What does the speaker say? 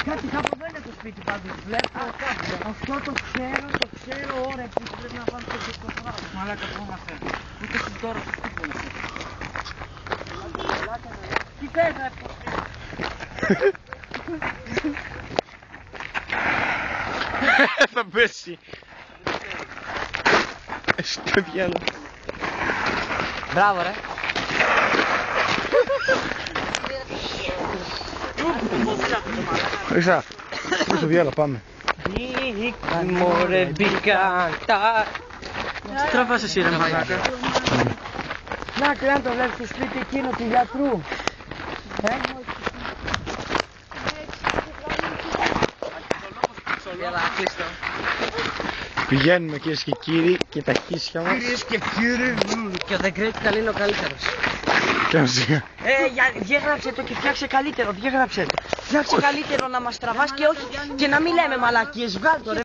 Κάτι κάπου εδώ είναι το σπίτι πάντως. Βλέπω. Αυτό το ξέρω ώρα που πρέπει να πάμε στο πράγμα. Μαλάκα που είμαστε. Ούτε στην τώρα στο σπίτι είναι. Τι θες να θα πέσει. Στο διάλογο. Μπράβο ρε. Ρίξα. Στο διάλογο πάμε. Μωρέ μπήκαν τα... Στραβάς εσύ ρε μαλάκα. Να και αν το βλέπεις στο σπίτι εκείνο του γιατρού. Έλα, κλείστο. Πηγαίνουμε κυρίες και κύριοι και τα χίσια μας. Κυρίες και κύριοι. Και ο The Great Καλή είναι ο καλύτερος. Διέγραψε το και φτιάξε καλύτερο, διέγραψε το. Φτιάξε καλύτερο να μας τραβάς και όχι και να μην λέμε μαλακίες, βγάλ' το ρε.